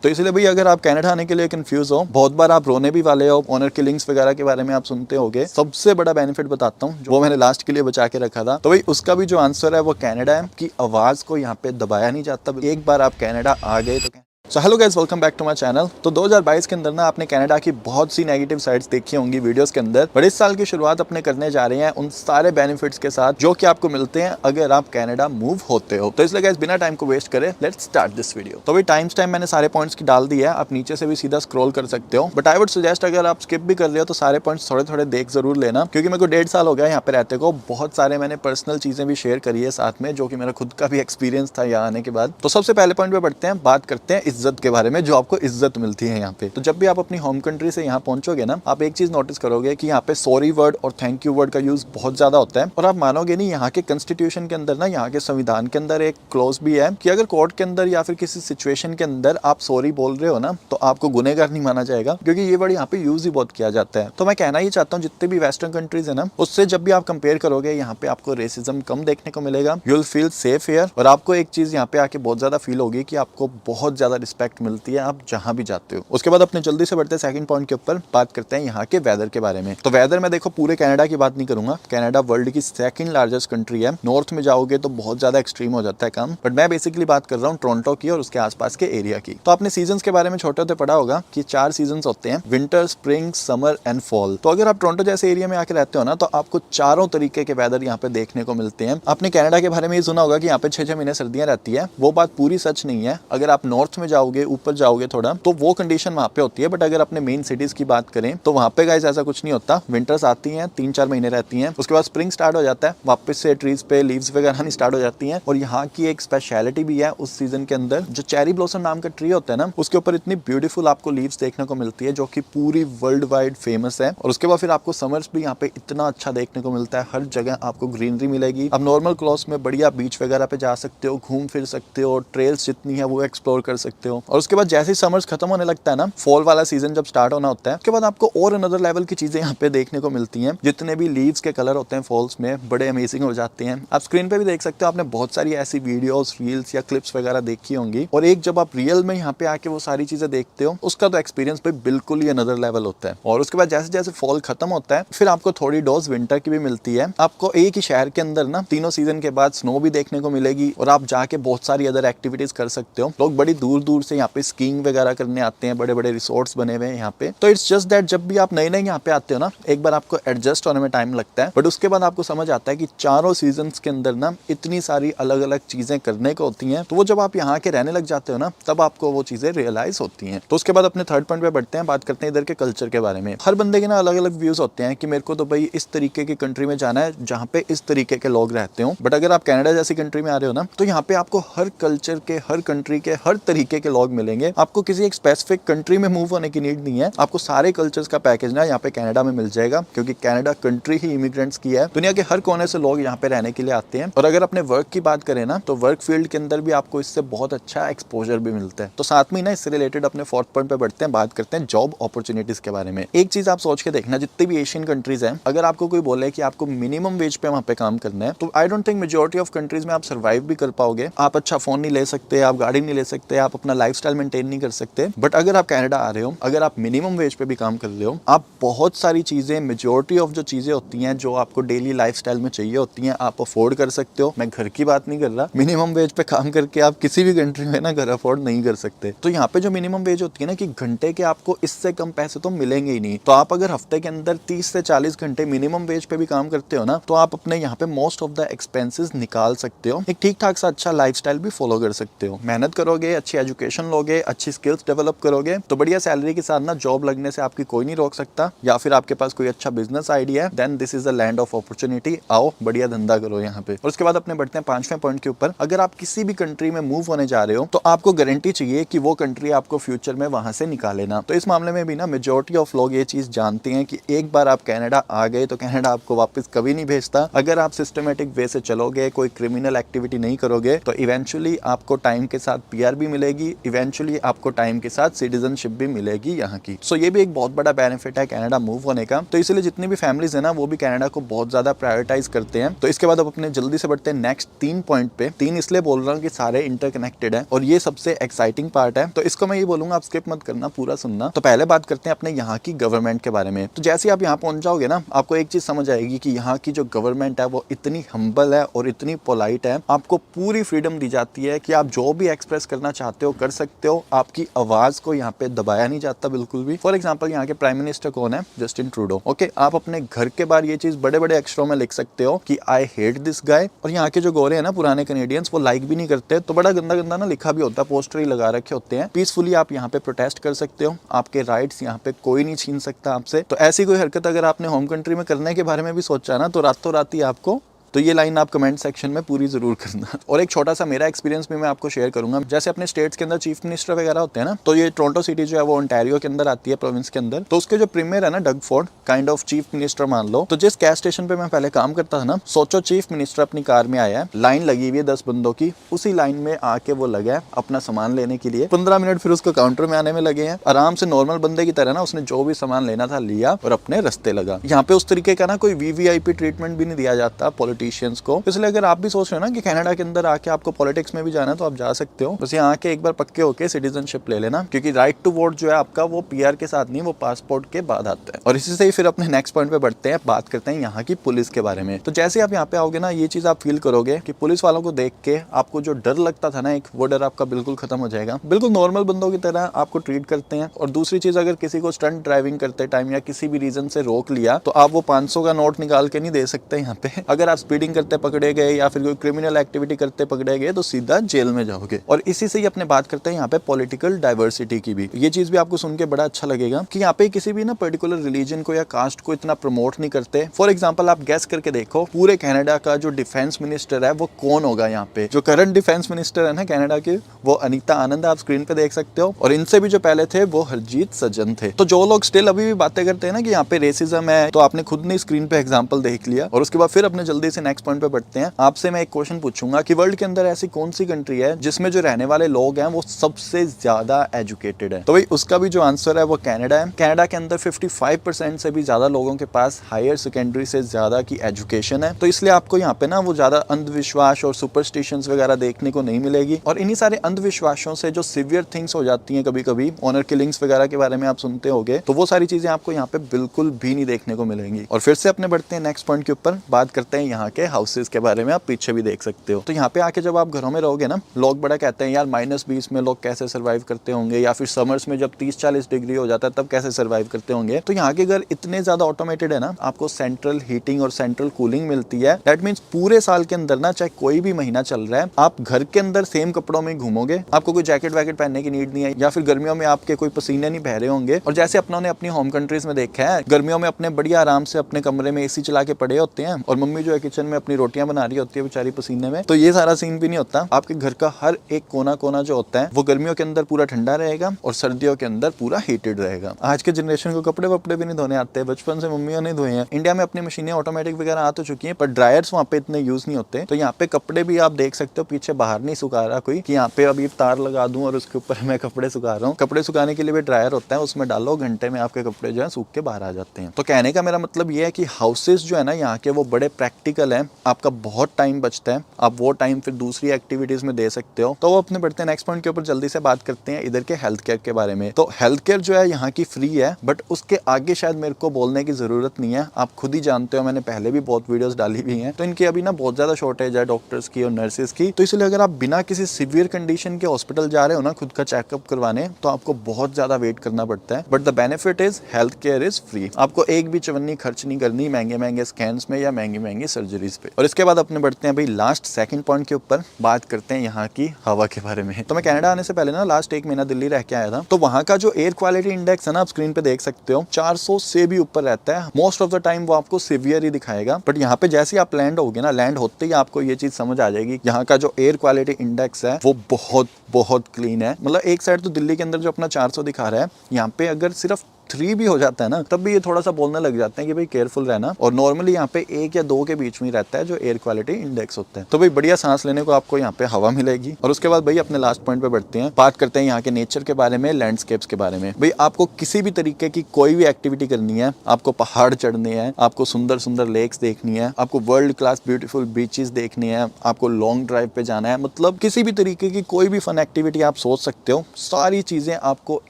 तो इसलिए भाई अगर आप कनाडा आने के लिए कंफ्यूज हो, बहुत बार आप रोने भी वाले हो, ऑनर किलिंग्स वगैरह के बारे में आप सुनते होगे, सबसे बड़ा बेनिफिट बताता हूँ जो मैंने लास्ट के लिए बचा के रखा था। तो भाई उसका भी जो आंसर है वो कनाडा है कि आवाज को यहाँ पे दबाया नहीं जाता। एक बार आप कनाडा आ गए तो so hello guys, welcome back to my channel. तो 2022 के अंदर ना आपने कनाडा की बहुत सी नेगेटिव साइड्स देखी होंगी वीडियोस के अंदर, पर इस साल की शुरुआत अपने करने जा रहे हैं उन सारे बेनिफिट्स के साथ जो कि आपको मिलते हैं अगर आप कनाडा मूव होते हो। तो इसलिए गाइस बिना टाइम को वेस्ट करे लेट्स स्टार्ट दिस वीडियो। तो भाई टाइम मैंने सारे पॉइंट्स की डाल दिया है, आप नीचे से भी सीधा स्क्रॉल कर सकते हो, बट आई वुड सजेस्ट अगर आप स्किप भी कर रहे हो तो सारे पॉइंट्स थोड़े थोड़े देख जरूर लेना, क्योंकि मेरे को 1.5 साल हो गया यहाँ पे रहते को। बहुत सारे मैंने पर्सनल चीजें भी शेयर करी है साथ में, जो कि मेरा खुद का भी एक्सपीरियंस था यहाँ आने के बाद। तो सबसे पहले पॉइंट पे बढ़ते हैं, बात करते हैं इज्जत के बारे में, जो आपको इज्जत मिलती है यहाँ पे। तो जब भी आप अपनी होम कंट्री से यहाँ पहुंचोगे ना, आप एक चीज नोटिस करोगे कि यहाँ पे सॉरी वर्ड और थैंक यू वर्ड का यूज बहुत ज्यादा होता है। और आप मानोगे नहीं, यहाँ के कॉन्स्टिट्यूशन के अंदर ना, यहाँ के संविधान के अंदर एक क्लॉज भी है कि अगर कोर्ट के अंदर या फिर किसी सिचुएशन के अंदर आप सॉरी बोल रहे हो ना, तो आपको गुनहगार नहीं माना जाएगा, क्योंकि ये वर्ड यहाँ पे यूज ही बहुत किया जाता है। तो मैं कहना ही चाहता हूँ जितने भी वेस्टर्न कंट्रीज है ना, उससे जब भी आप कंपेयर करोगे, यहाँ पे आपको रेसिज्म कम देखने को मिलेगा। You will feel safe here. और आपको एक चीज यहाँ पे आके बहुत ज्यादा फील होगी कि आपको बहुत ज्यादा रिस्पेक्ट मिलती है आप जहां भी जाते हो। उसके बाद अपने जल्दी से बढ़ते हैं सेकंड पॉइंट के ऊपर, बात करते हैं यहाँ के वेदर के बारे में। तो वेदर में देखो, पूरे कनाडा की बात नहीं करूंगा, कनाडा वर्ल्ड की सेकंड लार्जेस्ट कंट्री है। नॉर्थ में जाओगे तो बहुत ज्यादा एक्सट्रीम हो जाता है काम, बट मैं बेसिकली बात कर रहा हूँ टोरंटो की और उसके आसपास के एरिया की। तो आपने सीजन के बारे में छोटे होते पढ़ा होगा कि 4 सीजन होते हैं, winter, spring, summer and fall. तो अगर आप टोरंटो जैसे एरिया में आके रहते हो ना, तो आपको चारों तरीके के वेदर यहाँ पे देखने को मिलते हैं। आपने कनाडा के बारे में ये सुना होगा कि यहाँ पे 6-6 महीने सर्दियां रहती है, वो बात पूरी सच नहीं है। अगर आप नॉर्थ में जाओगे, ऊपर जाओगे थोड़ा, तो वो कंडीशन वहाँ पे होती है। बट अगर अपने मेन सिटीज की बात करें तो वहाँ पे गाइस ऐसा कुछ नहीं होता। विंटर्स आती हैं, 3-4 महीने रहती हैं, उसके बाद स्प्रिंग स्टार्ट हो जाता है, वापस से ट्रीज पे लीव्स वगैरह नहीं स्टार्ट हो जाती हैं। और यहाँ की एक स्पेशलिटी भी है उस सीजन के अंदर, जो चेरी ब्लॉसम नाम का ट्री होता है ना, उसके ऊपर इतनी ब्यूटीफुल आपको लीव्स देखने को मिलती है, जो कि पूरी वर्ल्ड वाइड फेमस है। और उसके बाद फिर आपको समर्स भी यहाँ पे इतना अच्छा देखने को मिलता है, हर जगह आपको ग्रीनरी मिलेगी। अब नॉर्मल क्लॉथ्स में बढ़िया बीच वगैरह पे जा सकते हो, घूम फिर सकते हो, ट्रेल्स जितनी है वो एक्सप्लोर कर सकते हो। और उसके बाद जैसे ही समर्स खत्म होने लगता है ना, फॉल वाला सीजन जब स्टार्ट होना होता है, उसके बाद आपको और अनदर लेवल की चीजें यहाँ पे देखने को मिलती हैं। जितने भी लीव्स के कलर होते हैं फॉल्स में, बड़े अमेजिंग हो जाते हैं। आप स्क्रीन पे भी देख सकते हो, आपने बहुत सारी ऐसी वीडियोस, रील्स या क्लिप्स वगैरह देखी होंगी। और एक जब आप रियल में यहाँ पे आके वो सारी चीजें देखते हो, उसका तो एक्सपीरियंस पे बिल्कुल ही अनदर लेवल होता है। और उसके बाद जैसे जैसे फॉल खत्म होता है, फिर आपको थोड़ी डोज विंटर की भी मिलती है। आपको एक ही शहर के अंदर ना तीनों सीजन के बाद स्नो भी देखने को मिलेगी, और आप जाके बहुत सारी अदर एक्टिविटीज कर सकते हो। लोग बड़ी दूर दूर से यहाँ पे स्कीइंग वगैरह करने आते हैं, बड़े बड़े रिसोर्ट्स बने हुए हैं यहाँ पे। तो इट्स जस्ट दैट जब भी आप नए नए यहाँ पे आते हो ना, एक बार आपको एडजस्ट होने में टाइम लगता है, बट उसके बाद आपको समझ आता है कि चारों सीजन्स के अंदर ना इतनी सारी अलग अलग चीजें करने को होती हैं। तो वो जब आप यहाँ के रहने लग जाते हो ना, तब आपको वो चीजें रियलाइज होती हैं। तो उसके बाद अपने थर्ड पॉइंट पे बढ़ते हैं, बात करते हैं इधर के कल्चर के बारे में। हर बंदे के ना अलग अलग व्यूज होते हैं कि मेरे को तो भाई इस तरीके की कंट्री में जाना है जहाँ पे इस तरीके के लोग रहते हो। बट अगर आप कनाडा जैसी कंट्री में आ रहे हो ना, तो यहाँ पे आपको हर कल्चर के, हर कंट्री के, हर तरीके के लोग मिलेंगे। आपको किसी एक स्पेसिफिक कंट्री में मूव होने की नीड नहीं है, आपको सारे कल्चर्स का पैकेज ना यहाँ पे कनाडा में मिल जाएगा, क्योंकि कनाडा कंट्री ही इमिग्रेंट्स की है। दुनिया के हर कोने से लोग यहाँ पे रहने के लिए आते हैं। और अगर अपने वर्क की बात करें ना, तो वर्क फील्ड के अंदर भी आपको इससे बहुत अच्छा एक्सपोजर भी मिलता है। तो साथ में ना इससे रिलेटेड अपने फोर्थ पॉइंट पे बढ़ते हैं, बात करते हैं जॉब अपॉर्चुनिटीज के बारे में। एक चीज आप सोच के देखना, जितने भी एशियन कंट्रीज हैं, अगर आपको कोई बोले कि आपको मिनिमम वेज पे वहाँ पे काम करना है, तो I don't think majority of countries में आप सर्वाइव भी कर पाओगे। आप अच्छा फोन नहीं ले सकते, आप गाड़ी नहीं ले सकते, आप अपना लाइफस्टाइल मेंटेन नहीं कर सकते। बट अगर आप कनाडा आ रहे हो, अगर आप मिनिमम वेज पे भी काम कर रहे हो, आप बहुत सारी चीजें, मेजॉरिटी ऑफ जो चीजें होती हैं जो आपको डेली लाइफस्टाइल में चाहिए होती हैं, आप अफोर्ड कर सकते हो। मैं घर की बात नहीं कर रहा, मिनिमम वेज पे काम करके आप किसी भी कंट्री में ना घर अफोर्ड नहीं कर सकते। तो यहाँ पे जो मिनिमम वेज होती है ना, कि घंटे के आपको इससे कम पैसे तो मिलेंगे ही नहीं। तो आप अगर हफ्ते के अंदर 30 से 40 घंटे मिनिमम वेज पे भी काम करते हो ना, तो आप अपने यहाँ पे मोस्ट ऑफ द एक्सपेंसेस निकाल सकते हो, एक ठीक ठाक सा अच्छा लाइफस्टाइल भी फॉलो कर सकते हो। मेहनत करोगे, अच्छी एजुकेशन लोगे, अच्छी स्किल्स डेवलप करोगे, तो बढ़िया सैलरी के साथ ना जॉब लगने से आपकी कोई नहीं रोक सकता। या फिर आपके पास कोई अच्छा बिजनेस आइडिया है, then this is the land of opportunity. आओ बढ़िया धंधा करो यहाँ पे। और उसके बाद अपने बढ़ते हैं 5वें पॉइंट के ऊपर। अगर आप किसी भी कंट्री में मूव होने जा रहे हो, तो आपको गारंटी चाहिए कि वो कंट्री आपको फ्यूचर में वहां से निकाले ना। तो इस मामले में भी ना मेजॉरिटी ऑफ लोग ये चीज जानते हैं कि एक बार आप कनाडा आ गए तो कनाडा आपको वापस कभी नहीं भेजता। अगर आप सिस्टमेटिक वे से चलोगे, कोई क्रिमिनल एक्टिविटी नहीं करोगे, तो इवेंचुअली आपको टाइम के साथ पीआर भी मिलेगी कि इवेंचुअली आपको टाइम के साथ सिटीजनशिप भी मिलेगी यहाँ की। सो ये भी एक बहुत बड़ा बेनिफिट है कनाडा मूव होने का। तो इसलिए जितनी भी फैमिलीज है ना वो भी कनाडा को बहुत ज्यादा प्रायोरिटाइज करते हैं। तो इसके बाद अब अपने जल्दी से बढ़ते हैं नेक्स्ट 3 पॉइंट पे। 3 इसलिए बोल रहा हूँ कि सारे इंटरकनेक्टेड है और ये सबसे एक्साइटिंग पार्ट है। तो इसको मैं ये बोलूंगा आप स्किप मत करना, पूरा सुनना। तो पहले बात करते हैं अपने यहाँ की गवर्नमेंट के बारे में। तो जैसे आप यहाँ पहुंच जाओगे ना आपको एक चीज समझ आएगी कि यहाँ की जो गवर्नमेंट है वो इतनी हम्बल है और इतनी पोलाइट है। आपको पूरी फ्रीडम दी जाती है कि आप जो भी एक्सप्रेस करना चाहते हो कर सकते हो। आपकी आवाज को यहाँ पे दबाया नहीं जाता बिल्कुल भी। फॉर एग्जाम्पल यहाँ के प्राइम मिनिस्टर कौन है? Justin Trudeau. ओके, आप अपने घर के बाहर ये चीज बड़े बड़े अक्षरों में लिख सकते हो कि आई हेट दिस गाय। और यहाँ के जो गोरे हैं ना पुराने कैनेडियंस वो लाइक भी नहीं करते, तो बड़ा गंदा गंदा ना लिखा भी होता है, पोस्टर ही लगा रखे होते हैं। पीसफुली आप यहाँ पे प्रोटेस्ट कर सकते हो, आपके राइट्स यहाँ पे कोई नहीं छीन सकता आपसे। तो ऐसी कोई हरकत अगर आपने होम कंट्री में करने के बारे में भी सोचा ना तो रातों रात ही आपको, तो ये लाइन आप कमेंट सेक्शन में पूरी जरूर करना। और एक छोटा सा मेरा एक्सपीरियंस भी मैं आपको शेयर करूंगा। जैसे अपने स्टेट्स के अंदर चीफ मिनिस्टर वगैरह होते हैं ना, तो ये टोरंटो सिटी जो है वो ओंटारियो के अंदर आती है, प्रोविंस के अंदर। तो उसके जो प्रीमियर है ना Doug Ford, kind of chief minister मान लो। तो जिस गैस स्टेशन पे मैं पहले काम करता था ना, सोचो चीफ मिनिस्टर अपनी कार में आया है, लाइन लगी हुई है 10 बंदों की, उसी लाइन में आके वो लगा है अपना सामान लेने के लिए। 15 मिनट फिर उसको काउंटर में आने में लगे हैं। आराम से नॉर्मल बंदे की तरह ना उसने जो भी सामान लेना था लिया और अपने रास्ते लगा। यहाँ पे उस तरीके का ना कोई वीवीआईपी ट्रीटमेंट भी नहीं दिया जाता पॉलिटिशियंस को। इसलिए अगर आप भी सोच रहे हो ना कि कनाडा के अंदर आके आपको पॉलिटिक्स में भी जाना है तो आप जा सकते हो। बस यहाँ आके एक बार पक्के होके सिटीजनशिप ले लेना, क्योंकि राइट टू वोट जो है आपका वो पीआर के साथ नहीं, वो पासपोर्ट के बाद आता है। और इसी से ही फिर अपने नेक्स्ट पॉइंट पे बढ़ते हैं, बात करते हैं यहाँ की पुलिस के बारे में। तो जैसे आप यहाँ पे आओगे ना ये चीज आप फील करोगे कि पुलिस वालों को देख के आपको जो डर लगता था ना एक, वो डर आपका बिल्कुल खत्म हो जाएगा। बिल्कुल नॉर्मल बंदों की तरह आपको ट्रीट करते हैं। और दूसरी चीज, अगर किसी को स्टंट ड्राइविंग करते टाइम या किसी भी रीजन से रोक लिया तो आप वो 500 का नोट निकाल के नहीं दे सकते यहाँ पे। अगर आप स्पीडिंग करते पकड़े गए या फिर कोई क्रिमिनल एक्टिविटी करते पकड़े गए तो सीधा जेल में जाओगे। और इसी से ही अपने बात करते हैं यहाँ पे पॉलिटिकल डाइवर्सिटी की भी। ये चीज भी आपको सुन के बड़ा अच्छा लगेगा कि यहाँ पे किसी भी ना पर्टिकुलर रिलीजन को या कास्ट को इतना प्रमोट नहीं करते। फॉर एग्जांपल आप गेस करके देखो पूरे कनाडा का जो डिफेंस मिनिस्टर है वो कौन होगा यहाँ पे। जो करंट डिफेंस मिनिस्टर है ना कनाडा के, वो अनीता आनंद, आप स्क्रीन पे देख सकते हो। और इनसे भी जो पहले थे वो हरजीत सज्जन थे। तो जो लोग स्टिल अभी भी बातें करते हैं ना कि यहाँ पे रेसिज्म है, तो आपने खुद ने स्क्रीन पे एग्जाम्पल देख लिया। और उसके बाद फिर अपने जल्दी से नेक्स्ट पॉइंट पे बढ़ते हैं। आपसे मैं एक क्वेश्चन पूछूंगा कि वर्ल्ड के अंदर ऐसी कौन सी कंट्री है जिसमें जो रहने वाले लोग हैं वो सबसे ज्यादा एजुकेटेड है? तो भाई उसका भी जो आंसर है वो कनाडा है। कनाडा के अंदर 55% से भी ज्यादा लोगों के पास हायर सेकेंडरी से ज्यादा की एजुकेशन है। तो इसलिए आपको यहाँ पे ना वो ज्यादा अंधविश्वास और सुपरस्टिशंस वगैरह देखने को नहीं मिलेगी। और इन्हीं सारे अंधविश्वासों से जो सिवियर थिंग्स हो जाती हैं कभी कभी, ऑनर किलिंग्स वगैरह के बारे में आप सुनते होंगे, तो वो सारी चीजें आपको यहाँ पे बिल्कुल भी नहीं देखने को मिलेंगी। और फिर से अपने बढ़ते हैं नेक्स्ट पॉइंट के ऊपर, बात करते हैं यहाँ के हाउसेज के बारे में। आप पीछे भी देख सकते हो। तो यहाँ पे आके जब आप घरों में रहोगे ना, लोग बड़ा कहते हैं यार -20 में लोग कैसे सर्वाइव करते होंगे, या फिर समर्स में जब 30-40 डिग्री हो जाता है तब कैसे सर्वाइव करते होंगे। तो यहाँ के घर इतने ज्यादा ऑटोमेटेड है ना, आपको सेंट्रल हीटिंग और सेंट्रल कूलिंग मिलती है। दैट मीन्स पूरे साल के अंदर ना, चाहे कोई भी महीना चल रहा है, आप घर के अंदर सेम कपड़ों में घूमोगे। आपको कोई जैकेट वैकेट पहनने की नीड नहीं है, या फिर गर्मियों में आपके कोई पसीने नहीं बह रहे होंगे। और जैसे अपनों ने अपनी होम कंट्रीज में देखा है, गर्मियों में अपने बढ़िया आराम से अपने कमरे में एसी चला के पड़े होते हैं और मम्मी जो है किचन में अपनी रोटियां बना रही होती है बेचारी पसीने में। तो ये सारा सीन भी नहीं होता। आपके घर का हर एक कोना कोना जो होता है वो गर्मियों के अंदर पूरा ठंडा रहेगा और सर्दियों के अंदर पूरा हीटेड रहेगा। आज के जनरेशन को कपड़े वपड़े भी नहीं धोने आते, बचपन से मम्मियों ने धोए हैं। इंडिया में अपनी मशीनें ऑटोमेटिक वगैरह आ तो चुकी हैं, पर ड्रायर्स वहाँ पे इतने यूज नहीं होते। तो यहाँ पे कपड़े भी आप देख सकते हो पीछे बाहर नहीं सुखा रहा कोई, कि यहाँ पे अभी तार लगा दूं और उसके ऊपर मैं कपड़े सुखा रहा हूँ। कपड़े सुखाने के लिए भी ड्रायर होता है, उसमें डालो, घंटे में आपके कपड़े जो है सूख के बाहर आ जाते हैं। तो कहने का मेरा मतलब ये है कि हाउसेस जो है ना यहाँ के वो बड़े प्रैक्टिकल है। आपका बहुत टाइम बचता है, आप वो टाइम फिर दूसरी एक्टिविटीज में दे सकते हो। तो वो अपने बढ़ते हैं नेक्स्ट पॉइंट के ऊपर, जल्दी से बात करते हैं इधर के हेल्थ केयर के बारे में। तो हेल्थ केयर जो है यहाँ की फ्री है, बट उसके आगे शायद मेरे को बोलने की जरूरत नहीं है। आप खुद ही जानते हो, मैंने पहले भी बहुत वीडियोस डाली हुई हैं। तो इनकी अभी ना बहुत ज्यादा शॉर्टेज है डॉक्टर्स की और नर्सेज की। तो इसलिए अगर आप बिना किसी सीवियर कंडीशन के हॉस्पिटल जा रहे हो ना खुद का चेकअप करवाने, तो आपको बहुत ज्यादा वेट करना पड़ता है। But the benefit is health care is free. आपको एक भी चवन्नी खर्च नहीं करनी महंगे महंगे स्कैन में या महंगी महंगी सर्जरीज पे। और इसके बाद अपने बढ़ते हैं भाई लास्ट सेकंड पॉइंट के ऊपर, बात करते हैं यहाँ की हवा के बारे में। तो मैं कनाडा आने से पहले ना लास्ट 1 महीना दिल्ली रह के आया था। तो वहाँ का जो एयर क्वालिटी इंडेक्स है ना, आप स्क्रीन पे देख सकते हो, 400 से भी ऊपर रहता है। मोस्ट ऑफ द टाइम वो आपको सीवियर ही दिखाएगा। बट यहाँ पे जैसे आप लैंड होगे ना, लैंड होते ही आपको ये चीज समझ आ जाएगी, यहाँ का जो एयर क्वालिटी इंडेक्स है वो बहुत बहुत क्लीन है। मतलब एक साइड तो दिल्ली के अंदर जो अपना 400 दिखा रहा है, यहाँ पे अगर सिर्फ 3 भी हो जाता है ना, तब भी ये थोड़ा सा बोलने लग जाते हैं कि भाई केयरफुल रहना। और नॉर्मली यहाँ पे 1 या 2 के बीच में रहता है जो एयर क्वालिटी इंडेक्स होता है। तो भाई बढ़िया सांस लेने को आपको यहाँ पे हवा मिलेगी। और उसके बाद भाई अपने लास्ट पॉइंट पे बढ़ते हैं, बात करते हैं यहाँ के नेचर के बारे में, लैंडस्केप्स के बारे में। भाई आपको किसी भी तरीके की कोई भी एक्टिविटी करनी है, आपको पहाड़ चढ़ने हैं, आपको सुंदर सुंदर लेक्स देखनी है, आपको वर्ल्ड क्लास ब्यूटीफुल बीचेस देखनी है, आपको लॉन्ग ड्राइव पे जाना है, मतलब किसी भी तरीके की कोई भी फन एक्टिविटी आप सोच सकते हो, सारी चीजें आपको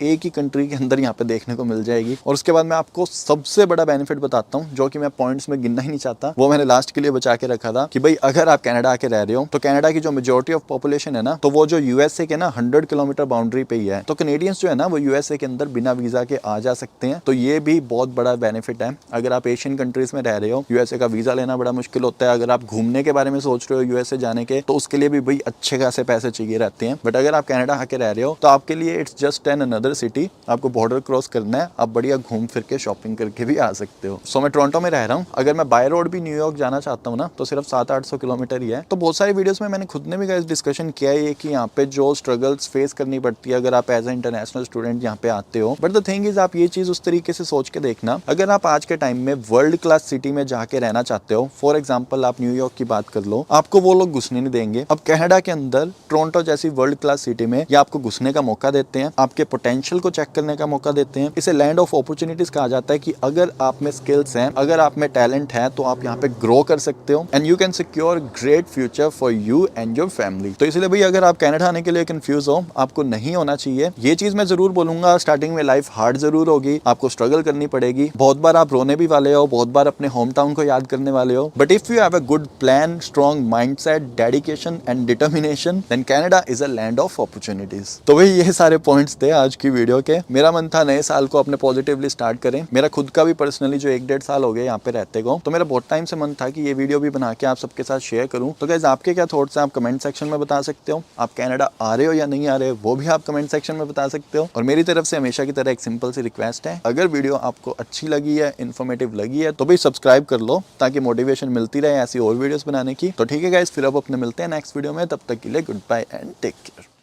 एक ही कंट्री के अंदर यहाँ पे देखने को मिल जाएगी। और उसके बाद मैं आपको सबसे बड़ा बेनिफिट बताता हूँ, जो कि मैं पॉइंट्स में गिनना ही नहीं चाहता, वो मैंने लास्ट के लिए बचा के रखा था कि भाई अगर आप कनाडा आके रह रहे हो तो कनाडा की जो मेजोरिटी ऑफ पॉपुलेशन है ना, तो वो जो यूएसए के ना 100 किलोमीटर बाउंड्री पे ही है। तो कनेडियंस जो है ना वो यूएसए के अंदर बिना वीजा के आ जा सकते हैं। तो ये भी बहुत बड़ा बेनिफिट है। अगर आप एशियन कंट्रीज में रह रहे हो, यूएसए का वीजा लेना बड़ा मुश्किल होता है। अगर आप घूमने के बारे में सोच रहे हो यूएसए जाने के, तो उसके लिए भी भाई अच्छे खासे पैसे चाहिए रहते हैं। बट अगर आप कनाडा आके रह रहे हो तो आपके लिए it's just an another city. आपको बॉर्डर क्रॉस करना है, आप बढ़िया घूम फिर के शॉपिंग करके भी आ सकते हो। सो मैं टोरंटो में रह रहा हूँ, अगर मैं बाय रोड भी न्यूयॉर्क जाना चाहता हूँ ना, तो सिर्फ 700-800 किलोमीटर ही है। तो बहुत सारी वीडियोस में मैंने खुद ने भी गाइस डिस्कशन किया है कि यहाँ पे जो स्ट्रगल्स फेस करनी पड़ती है अगर आप एज ए इंटरनेशनल स्टूडेंट यहाँ पे आते हो। बट द थिंग इज, आप ये चीज उस तरीके से सोच के देखना, अगर आप आज के टाइम में वर्ल्ड क्लास सिटी में जाके रहना चाहते हो, फॉर एग्जाम्पल आप न्यूयॉर्क की बात कर लो, आपको वो लोग घुसने नहीं देंगे। अब कनाडा के अंदर टोरंटो जैसी वर्ल्ड क्लास सिटी में ये आपको घुसने का मौका देते हैं, आपके पोटेंशियल को चेक करने का मौका देते हैं। इसे लैंड ऑफ अपॉर्चुनिटीज कहा जाता है कि अगर आप में स्किल्स हैं, अगर आप में टैलेंट है, तो आप यहाँ पे ग्रो कर सकते हो and you can secure great future for you and your family. तो इसलिए भाई अगर आप कनाडा आने के लिए कंफ्यूज हो, आपको नहीं होना चाहिए। ये चीज मैं जरूर बोलूंगा, स्टार्टिंग में लाइफ हार्ड जरूर होगी, आपको स्ट्रगल करनी पड़ेगी, बहुत बार आप रोने भी वाले हो, बहुत बार अपने होम टाउन को याद करने वाले हो। But if you have a good plan, strong mindset, dedication and determination, then Canada is a land of opportunities. तो भाई ये सारे पॉइंट्स थे आज की वीडियो के। मेरा मन था नए साल को अपने पॉजिटिवली स्टार्ट करें। मेरा खुद का भी पर्सनली जो 1-1.5 साल हो गए यहाँ पे रहते को, तो मेरा बहुत टाइम से मन था कि ये वीडियो भी बना के आप सबके साथ शेयर करूं। तो गाइस आपके क्या थॉट्स हैं, आप कमेंट सेक्शन में बता सकते हो। आप कनाडा आ रहे हो या नहीं आ रहे हो, वो भी आप कमेंट सेक्शन में बता सकते हो। और मेरी तरफ से हमेशा की तरह एक सिंपल सी रिक्वेस्ट है, अगर वीडियो आपको अच्छी लगी है, इन्फॉर्मेटिव लगी है, तो भाई सब्सक्राइब कर लो ताकि मोटिवेशन मिलती रहे ऐसी और वीडियोस बनाने की। तो ठीक है गाइस, फिर अब अपने मिलते हैं नेक्स्ट वीडियो में। तब तक के लिए goodbye and take care.